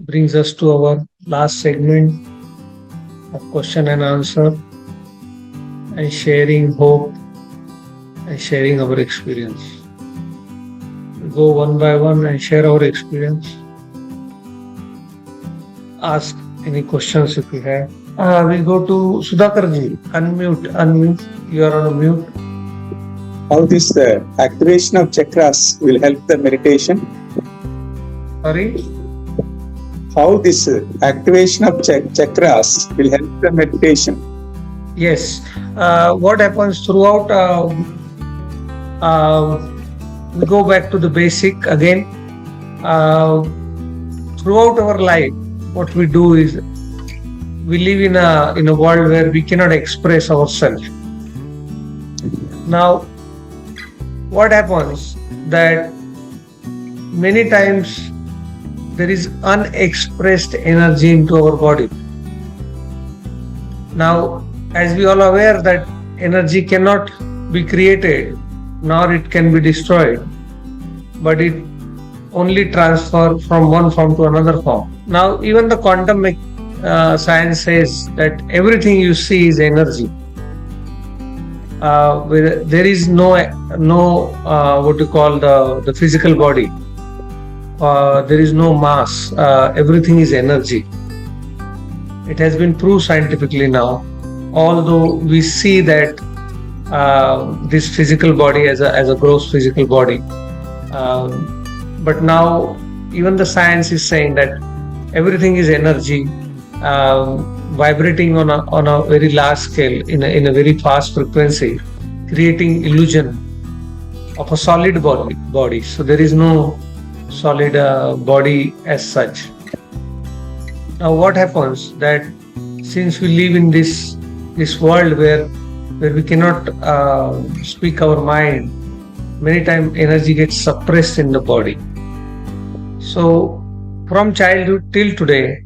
brings us to our last segment of question and answer and sharing hope and sharing our experience. We go one by one and share our experience. Ask any questions if you have. We go to Sudhakarji. Unmute. You are on a mute. How this activation of chakras will help the meditation? Sorry? How this activation of chakras will help the meditation? Yes. What happens throughout? We go back to the basic again. Throughout our life, what we do is we live in a world where we cannot express ourselves. Now, what happens that many times there is unexpressed energy into our body. Now, as we all are aware that energy cannot be created nor it can be destroyed, but it only transfer from one form to another form. Now, even the quantum science says that everything you see is energy. There is no what you call the physical body. There is no mass. Everything is energy. It has been proved scientifically now. Although we see that this physical body as a gross physical body, but now even the science is saying that everything is energy, vibrating on a very large scale in a very fast frequency, creating illusion of a solid body. So there is no solid body as such. Now what happens that since we live in this world where we cannot speak our mind, many times energy gets suppressed in the body. So from childhood till today,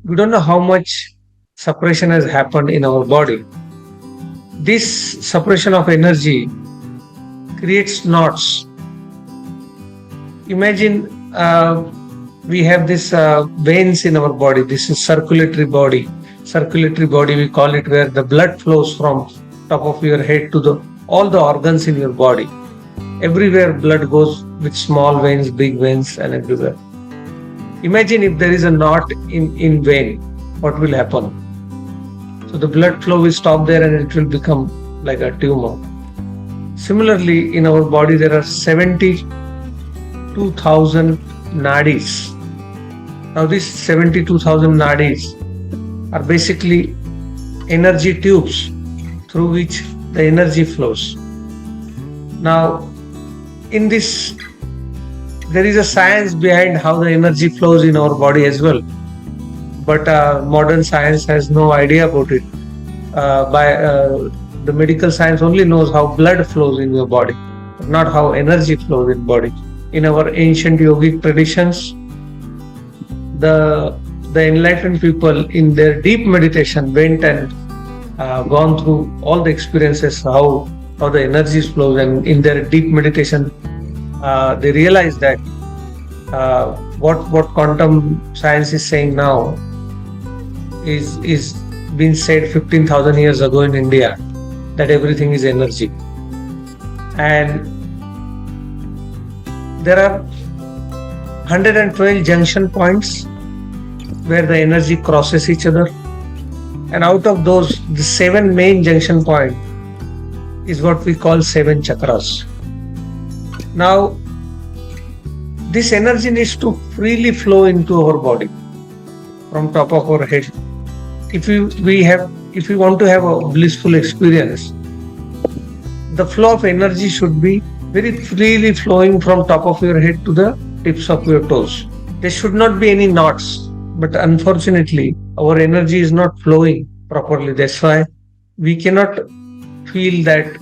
we don't know how much suppression has happened in our body. This suppression of energy creates knots. Imagine we have this veins in our body. This is circulatory body. Circulatory body, we call it, where the blood flows from top of your head to all the organs in your body. Everywhere blood goes with small veins, big veins, and everywhere. Imagine if there is a knot in vein, what will happen? So the blood flow will stop there and it will become like a tumor. Similarly, in our body there are 72,000 nadis. Now these 72,000 nadis are basically energy tubes through which the energy flows. Now, in this, there is a science behind how the energy flows in our body as well. But modern science has no idea about it. The medical science only knows how blood flows in your body, but not how energy flows in body. In our ancient yogic traditions, the enlightened people in their deep meditation went and gone through all the experiences, how the energy flows, and in their deep meditation they realized that what quantum science is saying now is been said 15,000 years ago in India, that everything is energy. And there are 112 junction points where the energy crosses each other, and out of those, the 7 main junction points is what we call 7 chakras. Now, this energy needs to freely flow into our body from top of our head. If we want to have a blissful experience, the flow of energy should be very freely flowing from top of your head to the tips of your toes. There should not be any knots, but unfortunately, our energy is not flowing properly. That's why we cannot feel that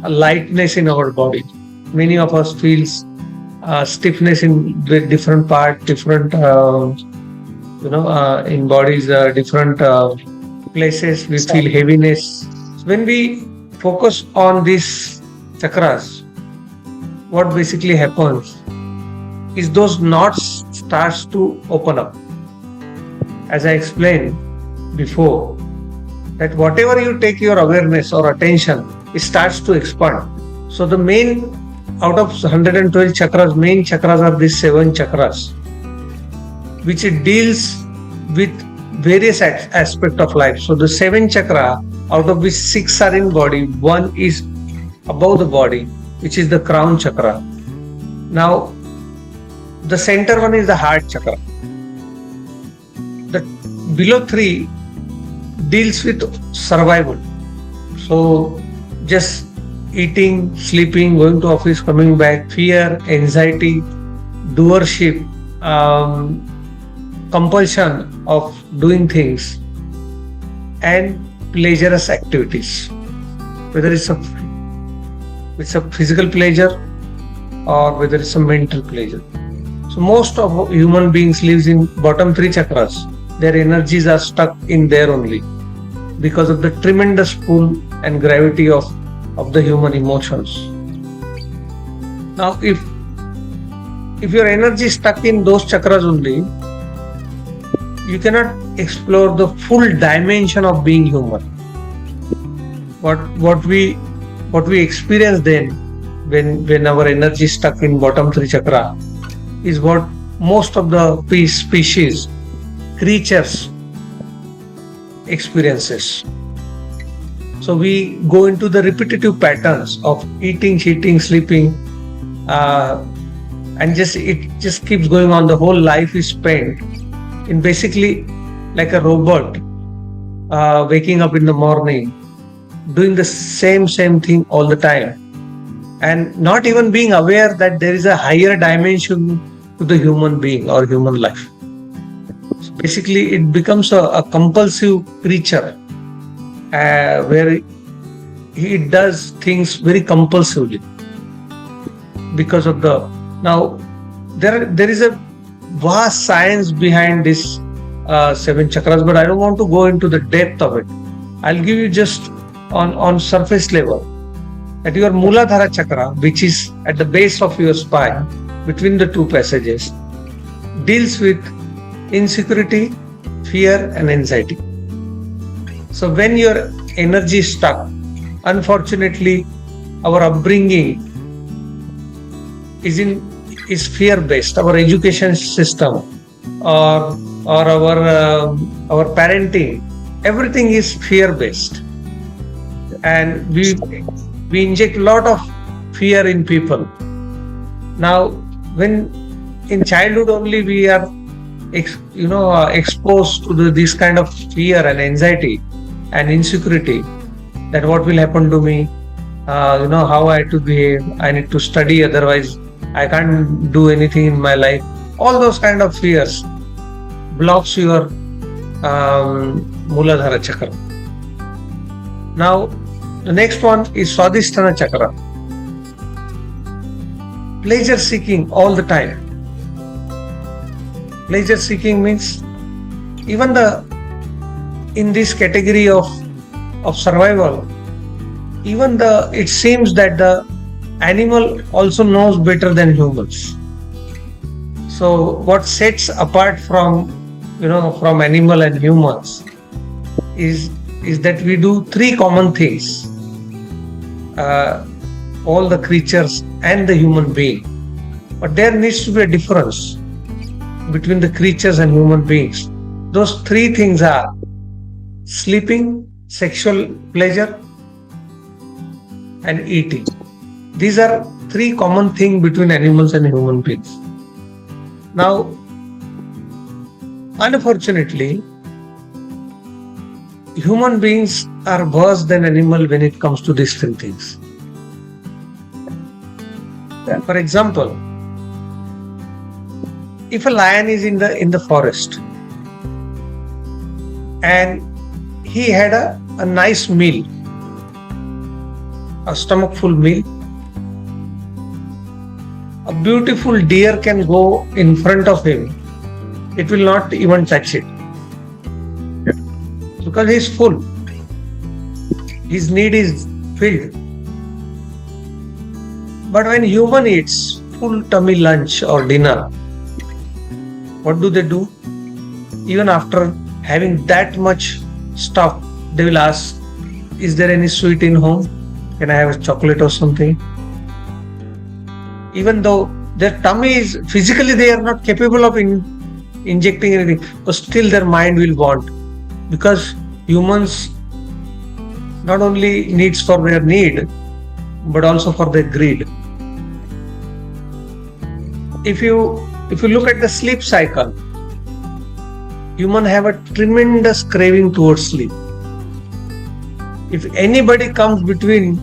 lightness in our body. Many of us feels stiffness in different parts, different in bodies, different places. We feel heaviness. When we focus on these chakras, what basically happens? is those knots starts to open up. As I explained before, that whatever you take your awareness or attention, it starts to expand. So the main, out of 112 chakras, main chakras are these 7 chakras, which it deals with various aspect of life. So the 7 chakra, out of which 6 are in body, 1 is above the body, which is the crown chakra. Now, the center one is the heart chakra. The below 3 deals with survival. So just eating, sleeping, going to office, coming back, fear, anxiety, doership, compulsion of doing things, and pleasurous activities, whether it's a physical pleasure or whether it's a mental pleasure. So most of human beings lives in bottom 3 chakras. Their energies are stuck in there only because of the tremendous pull and gravity of the human emotions. Now, if your energy is stuck in those chakras only, you cannot explore the full dimension of being human. What we experience then when our energy is stuck in bottom 3 chakra is what most of the species, creatures experiences. So we go into the repetitive patterns of eating, cheating, sleeping, and it just keeps going on. The whole life is spent in basically like a robot, waking up in the morning, doing the same thing all the time, and not even being aware that there is a higher dimension to the human being or human life. So basically, it becomes a compulsive creature where he does things very compulsively because of the. Now there is a vast science behind this 7 chakras, but I don't want to go into the depth of it. I'll give you just on surface level that your Muladhara chakra, which is at the base of your spine between the 2 passages, deals with insecurity, fear and anxiety. So when your energy is stuck, unfortunately our upbringing is fear based. Our education system or our parenting, everything is fear based, and we inject a lot of fear in people. Now when in childhood only we are exposed to this kind of fear and anxiety and insecurity, that what will happen to me, how I have to behave, I need to study, otherwise I can't do anything in my life. All those kind of fears blocks your Muladhara chakra. Now the next one is Swadhisthana chakra. Pleasure seeking all the time. Pleasure seeking means even in this category of survival, it seems that the animal also knows better than humans. So what sets apart from animal and humans is that we do 3 common things, all the creatures and the human being. But there needs to be a difference between the creatures and human beings. Those 3 things are sleeping, sexual pleasure and eating. These are 3 common things between animals and human beings. Now, unfortunately, human beings are worse than animal when it comes to these 3 things. For example, if a lion is in the forest and he had a nice meal, a stomach full meal, a beautiful deer can go in front of him, it will not even touch it because he is full, his need is filled. But when human eats, full tummy lunch or dinner, what do? Even after having that much stuff, they will ask, is there any sweet in home? Can I have a chocolate or something? Even though their tummy is physically, they are not capable of injecting anything, but still their mind will want, because humans not only needs for their need, but also for their greed. If you look at the sleep cycle, humans have a tremendous craving towards sleep. If anybody comes between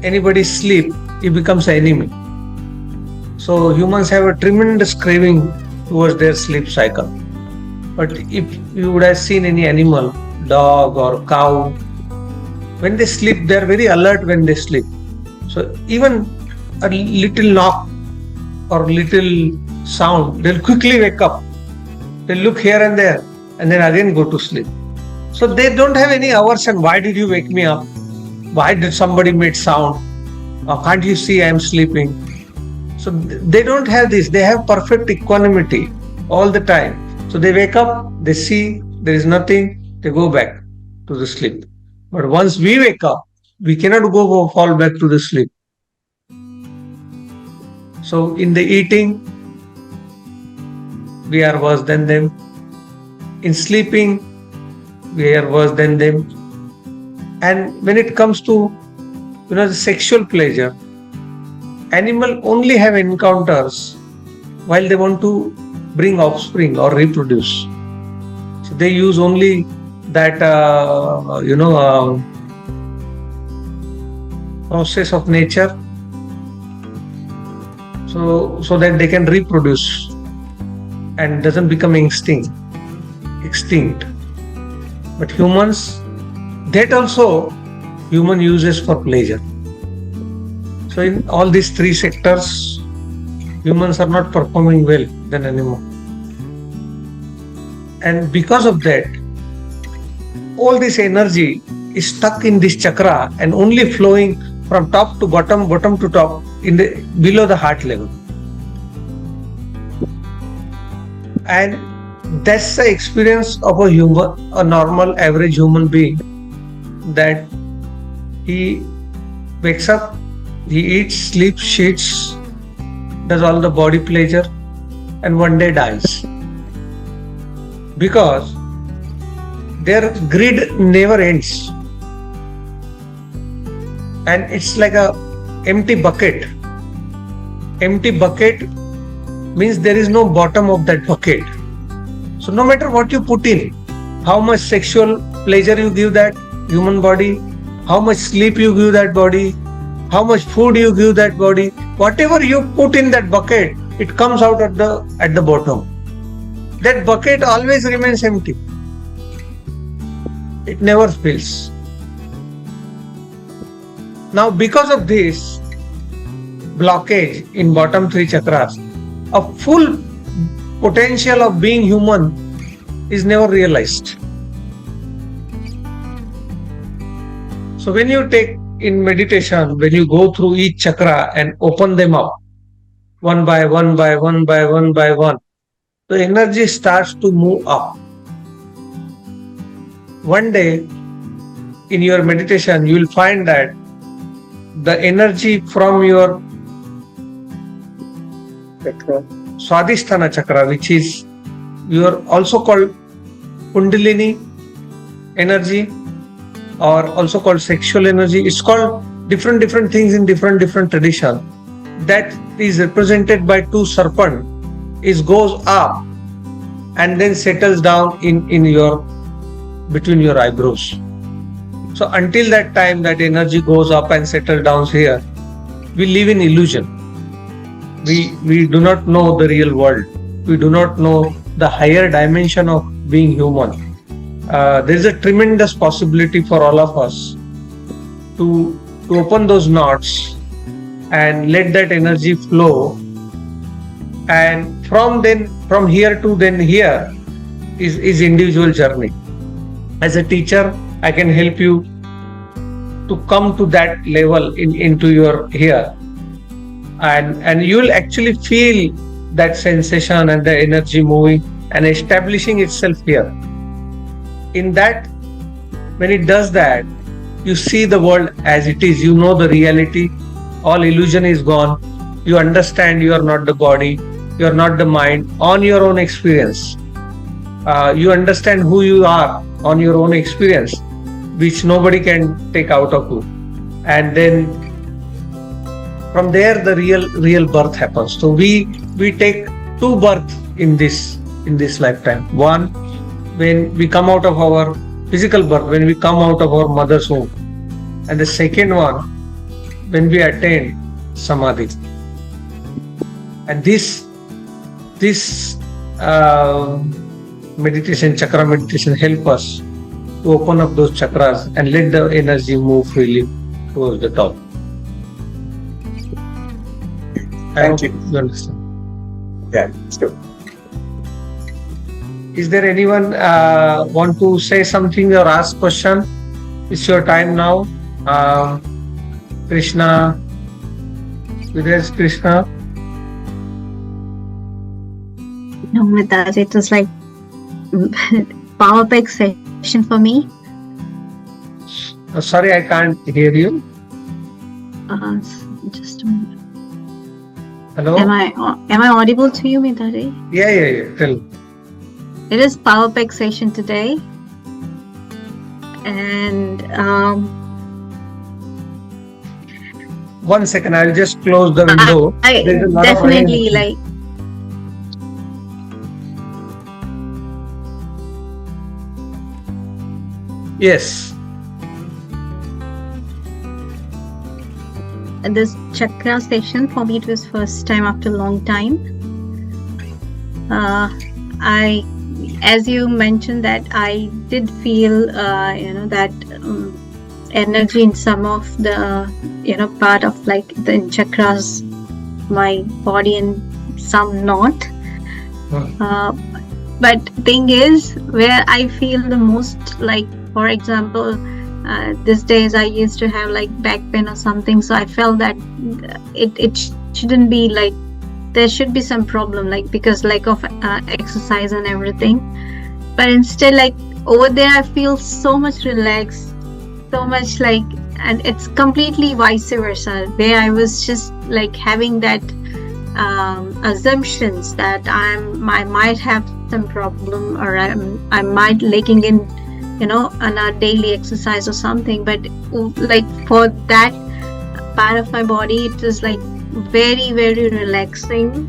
anybody's sleep, he becomes an enemy. So humans have a tremendous craving towards their sleep cycle. But if you would have seen any animal, dog or cow, when they sleep, they are very alert when they sleep. So even a little knock or little sound, they'll quickly wake up. They'll look here and there and then again go to sleep. So they don't have any aversion. Why did you wake me up? Why did somebody make sound? Can't you see I am sleeping? So they don't have this. They have perfect equanimity all the time. So they wake up, they see there is nothing, they go back to the sleep. But once we wake up, we cannot fall back to the sleep. So in the eating, we are worse than them. In sleeping, we are worse than them. And when it comes to the sexual pleasure, animal only have encounters while they want to bring offspring or reproduce. So they use only that process of nature, so that they can reproduce and doesn't become extinct. But humans, that also human uses for pleasure. So in all these three sectors, humans are not performing well than animal. And because of that, all this energy is stuck in this chakra and only flowing from top to bottom, bottom to top, below the heart level. And that's the experience of a normal average human being, that he wakes up, he eats, sleeps, shits, does all the body pleasure, and one day dies. Because their greed never ends. And it's like a empty bucket. Empty bucket means there is no bottom of that bucket. So no matter what you put in, how much sexual pleasure you give that human body, how much sleep you give that body, how much food you give that body, whatever you put in that bucket, it comes out at the bottom. That bucket always remains empty. It never fills. Now because of this blockage in bottom three chakras, a full potential of being human is never realized. So when you take in meditation, when you go through each chakra and open them up one by one, the energy starts to move up. One day in your meditation, you will find that the energy from your Swadhisthana chakra, which is also called Kundalini energy, or also called sexual energy. It's called different things in different traditions. That is represented by two serpents. It goes up and then settles down in between your eyebrows. So until that time, that energy goes up and settles down here, we live in illusion. We do not know the real world. We do not know the higher dimension of being human. There is a tremendous possibility for all of us to open those knots and let that energy flow. And from here to then here is individual journey. As a teacher, I can help you to come to that level into your here. and you'll actually feel that sensation and the energy moving and establishing itself here. In that, when it does that, you see the world as it is. You know the reality. All illusion is gone. You understand you are not the body, you are not the mind. On your own experience, you understand who you are on your own experience, which nobody can take out of you. And then from there, the real birth happens. So we take two births in this lifetime. One, when we come out of our physical birth, when we come out of our mother's womb, and the second one, when we attain samadhi. And this meditation, chakra meditation, help us to open up those chakras and let the energy move freely towards the top. Thank you. You understand? Yeah, it's good. Is there anyone want to say something or ask question? It's your time now. Krishna, where's Krishna? No, Mitaji, it was like power pack session for me. Sorry, I can't hear you. Just a minute. Hello? Am I audible to you, Mitaji? Yeah. Tell. It is power pack session today, and 1 second, I'll just close the window. I There's a lot of definitely rain. like. Yes. This chakra session for me, it was first time after a long time. As you mentioned, that I did feel that energy in some of the part of like the chakras, my body, and some not. But thing is, where I feel the most, like for example, these days I used to have like back pain or something, so I felt that it shouldn't be like, there should be some problem, like because lack of exercise and everything. But instead, like over there, I feel so much relaxed, so much like, and it's completely vice versa, where I was just like having that assumptions that I might have some problem, or I might lacking in on a daily exercise or something. But like for that part of my body, it was like very, very relaxing,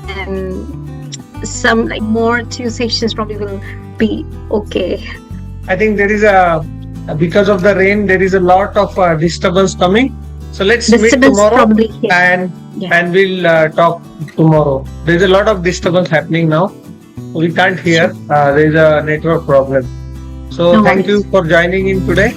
and some like more 2 sessions probably will be okay. I think there is because of the rain, there is a lot of disturbance coming. So let's meet Disturbance tomorrow probably, yeah. and we'll talk tomorrow. There's a lot of disturbance happening now. We can't hear. There is a network problem. So No thank worries. you for joining in today.